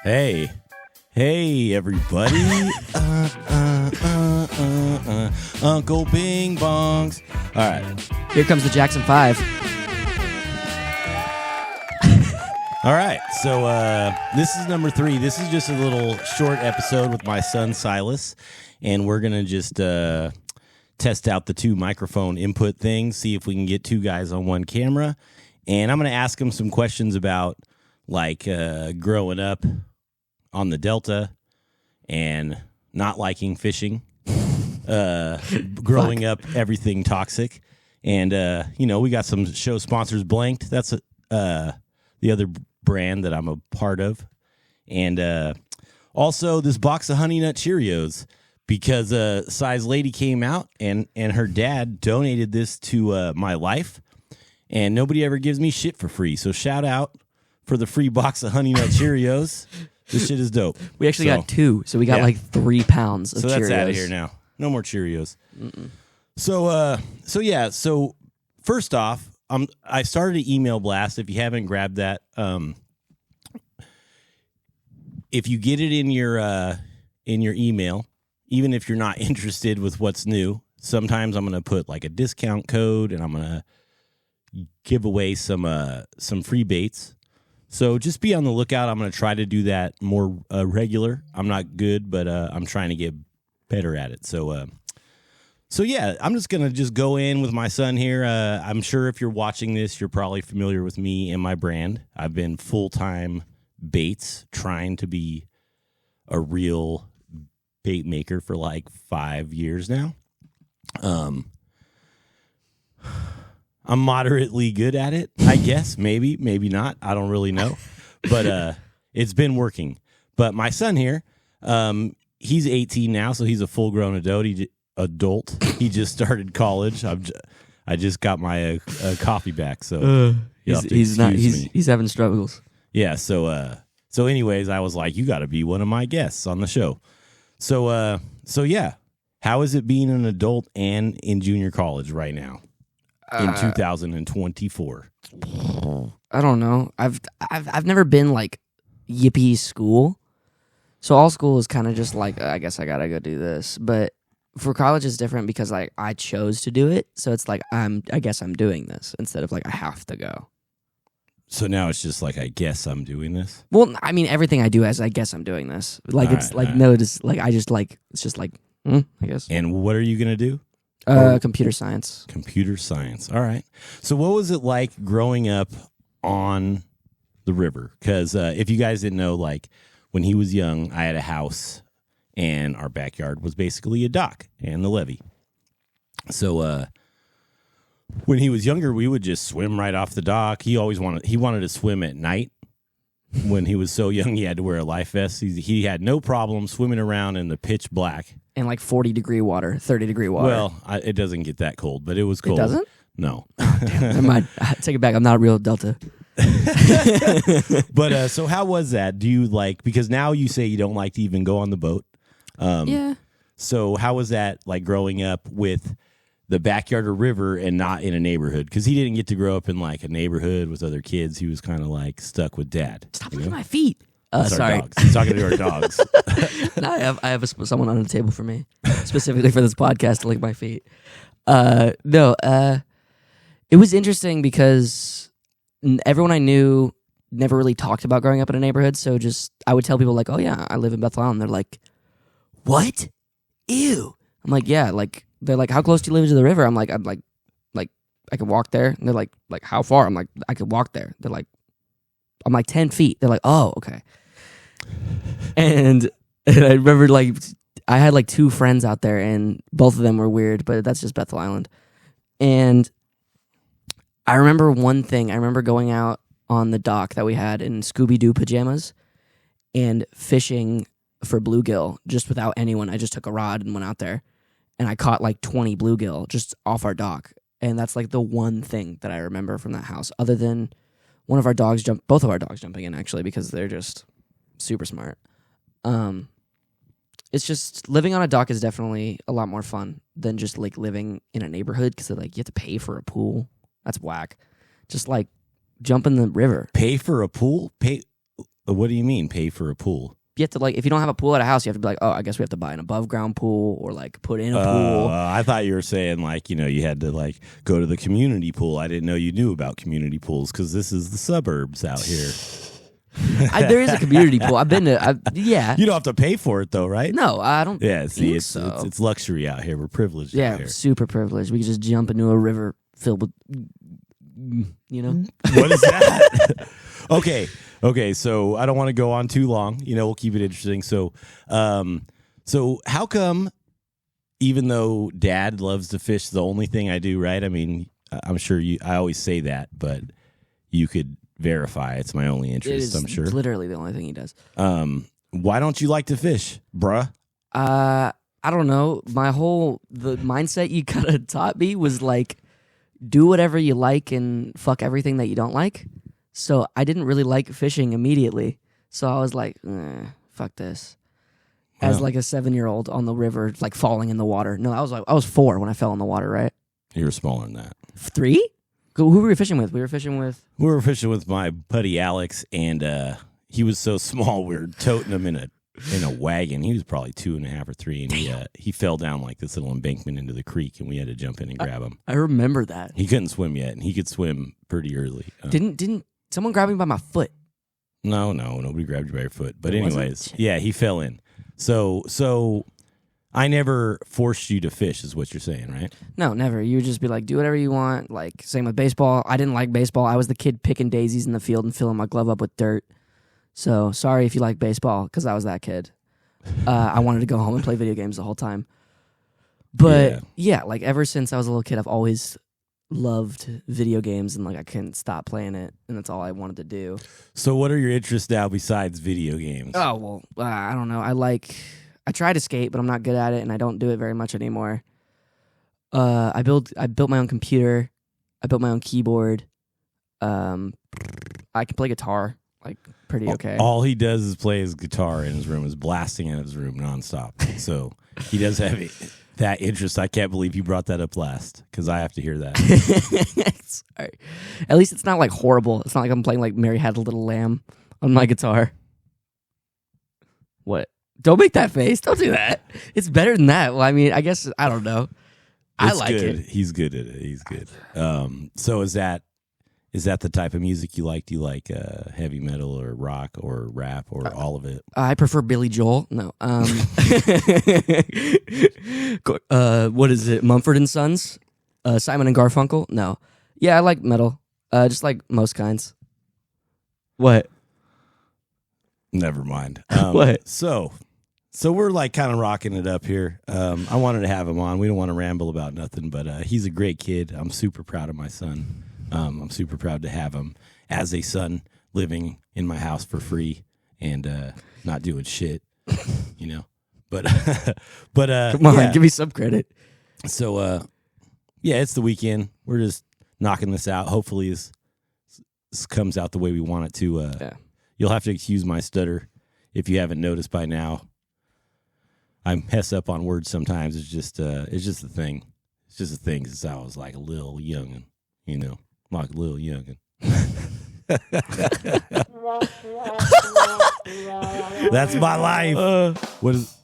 Hey, everybody! Uncle Bing Bongs. All right, Here comes the Jackson 5. all right. So this is number 3. This is just a little short episode with my son Silas, and we're gonna just test out the 2 microphone input things, see if we can get 2 guys on one camera, and I'm gonna ask him some questions about like growing up on the Delta and not liking fishing, growing up everything toxic, and we got some show sponsors. Blanked, that's the other brand that I'm a part of, and also this box of Honey Nut Cheerios, because Size Lady came out and her dad donated this to my life, and nobody ever gives me shit for free, so shout out for the free box of Honey Nut Cheerios. This shit is dope. We actually got 2, so we got like 3 pounds of Cheerios. So that's out of here now. No more Cheerios. Mm-mm. So first off, I started an email blast. If you haven't grabbed that, if you get it in your email, even if you're not interested with what's new, sometimes I'm going to put like a discount code, and I'm going to give away some free baits. So just be on the lookout. I'm going to try to do that more regular. I'm not good, but I'm trying to get better at it. So yeah, I'm just going to go in with my son here. I'm sure if you're watching this, you're probably familiar with me and my brand. I've been full-time baits, trying to be a real bait maker for like 5 years now. I'm moderately good at it, I guess. Maybe not. I don't really know. But it's been working. But my son here, he's 18 now, so he's a full-grown adult. He just started college. I just got my coffee back, so he's having struggles. Yeah, so anyways, I was like, you got to be one of my guests on the show. So yeah, how is it being an adult and in junior college right now? In 2024, I don't know. I've never been like yippee school, so all school is kind of just like, I guess I gotta go do this. But for college, it's different because like I chose to do it, so it's like I guess I'm doing this instead of like I have to go. So now it's just like, I guess I'm doing this. Well, I mean, everything I do as I guess I'm doing this. Like it's no, it's like I just like it's just like I guess. And what are you gonna do? Computer science. Computer science. All right. So what was it like growing up on the river? Because if you guys didn't know, like when he was young, I had a house, and our backyard was basically a dock and the levee. So when he was younger, we would just swim right off the dock. He wanted to swim at night. When he was so young, he had to wear a life vest. He had no problem swimming around in the pitch black. And like 40-degry water, 30-degree water. Well, it doesn't get that cold, but it was cold. It doesn't? No. Oh, damn, never mind. I take it back. I'm not a real Delta. But so how was that? Do you like, because now you say you don't like to even go on the boat. Yeah. So how was that like growing up with the backyard or river and not in a neighborhood? Because he didn't get to grow up in like a neighborhood with other kids. He was kind of like stuck with dad. Stop looking at my feet. Sorry. Our dogs. He's talking to our dogs. No, I have someone on the table for me, specifically for this podcast to lick my feet. It was interesting because everyone I knew never really talked about growing up in a neighborhood. So just I would tell people like, oh yeah, I live in Bethel Island. They're like, what? Ew. I'm like, yeah. Like they're like, how close do you live to the river? I'm like I could walk there. And they're like how far? I'm like, I could walk there. They're like, I'm like 10 feet. They're like, oh, okay. And I remember like I had like 2 friends out there, and both of them were weird, but that's just Bethel Island. And I remember one thing. I remember going out on the dock that we had in Scooby-Doo pajamas and fishing for bluegill just without anyone. I just took a rod and went out there, and I caught like 20 bluegill just off our dock. And that's like the one thing that I remember from that house, other than both of our dogs jumping in, actually, because they're just super smart. It's just living on a dock is definitely a lot more fun than just like living in a neighborhood, because like you have to pay for a pool. That's whack. Just like jump in the river. Pay for a pool? Pay What do you mean pay for a pool? You have to if you don't have a pool at a house, you have to be like, oh, I guess we have to buy an above ground pool or put in a pool. I thought you were saying you had to go to the community pool. I didn't know you knew about community pools because this is the suburbs out here. There is a community pool. I've been to. Yeah. You don't have to pay for it though, right? No, I don't. Yeah. See, think it's luxury out here. We're privileged. Yeah, out here. super privileged. We can just jump into a river filled with, What is that? Okay. So I don't want to go on too long. We'll keep it interesting. So how come, even though Dad loves to fish, the only thing I do, right? I mean, I'm sure I always say that, but you could verify it's my only interest. I'm sure. It's literally the only thing he does. Why don't you like to fish, bruh? I don't know. The mindset you kind of taught me was do whatever you like and fuck everything that you don't like. So I didn't really like fishing immediately. So I was like, fuck this. As a 7-year-old on the river, falling in the water. No, I was 4 when I fell in the water, right? You were smaller than that. 3? Who were we fishing with? We were fishing with my buddy Alex, and he was so small we were toting him in a wagon. He was probably 2.5 or 3, and he fell down this little embankment into the creek, and we had to jump in and grab him. I remember that. He couldn't swim yet, and he could swim pretty early. Didn't someone grab me by my foot? No, nobody grabbed you by your foot. But anyways, yeah, he fell in. So I never forced you to fish, is what you're saying, right? No, never. You would just be do whatever you want. Same with baseball. I didn't like baseball. I was the kid picking daisies in the field and filling my glove up with dirt. So sorry if you like baseball, because I was that kid. I wanted to go home and play video games the whole time. But yeah, ever since I was a little kid, I've always loved video games, and I couldn't stop playing it, and that's all I wanted to do. So what are your interests now besides video games? Oh, well, I don't know. I try to skate, but I'm not good at it, and I don't do it very much anymore. I built my own computer. I built my own keyboard. I can play guitar, pretty okay. All he does is play his guitar in his room, is blasting in his room nonstop. So he does have that interest. I can't believe you brought that up last, because I have to hear that. Sorry. At least it's not horrible. It's not I'm playing Mary Had a Little Lamb on my guitar. What? Don't make that face. Don't do that. It's better than that. Well, I mean, I guess, I don't know. I like good. it. He's good at it. He's good. So is that the type of music you like? Do you like heavy metal or rock or rap or all of it? I prefer Billy Joel. No. What is it? Mumford & Sons? Simon and Garfunkel? No. Yeah, I like metal. Just like most kinds. What? Never mind. What? So we're kind of rocking it up here. I wanted to have him on. We don't want to ramble about nothing, but he's a great kid. I'm super proud of my son. I'm super proud to have him as a son, living in my house for free and not doing shit, But come on, give me some credit. So it's the weekend. We're just knocking this out. Hopefully this comes out the way we want it to. You'll have to excuse my stutter if you haven't noticed by now. I mess up on words sometimes. It's just a thing. It's just a thing since I was a little youngin', like a little youngin'. That's my life. What is?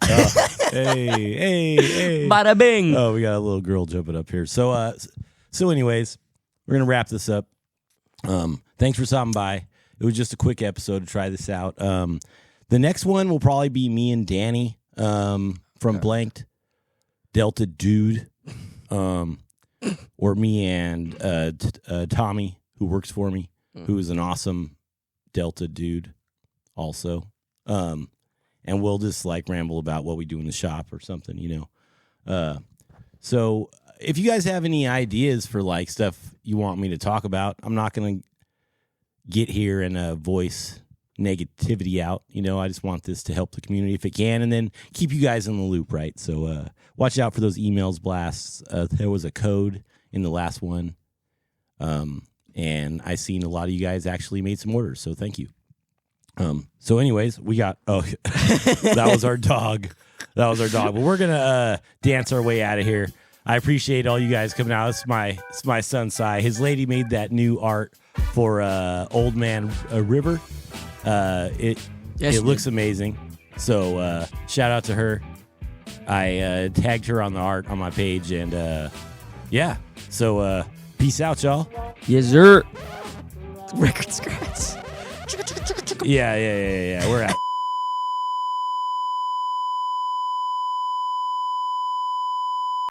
Hey! Bada bing! Oh, we got a little girl jumping up here. So anyways, we're gonna wrap this up. Thanks for stopping by. It was just a quick episode to try this out. The next one will probably be me and Danny from Blanked Delta Dude, or me and Tommy, who works for me, who is an awesome Delta dude also. And we'll just ramble about what we do in the shop or something, So if you guys have any ideas for stuff you want me to talk about, I'm not going to get here and voice negativity out. I just want this to help the community if it can, and then keep you guys in the loop, right? So watch out for those emails blasts. There was a code in the last one, and I seen a lot of you guys actually made some orders, so thank you. So anyways, we got that was our dog. But we're gonna dance our way out of here. I appreciate all you guys coming out. It's my son Cy. His lady made that new art for Old Man River. It Yes, she looks amazing. So shout out to her. I tagged her on the art on my page, and yeah. So peace out, y'all. Yes, sir. Record scratch. Yeah. We're out.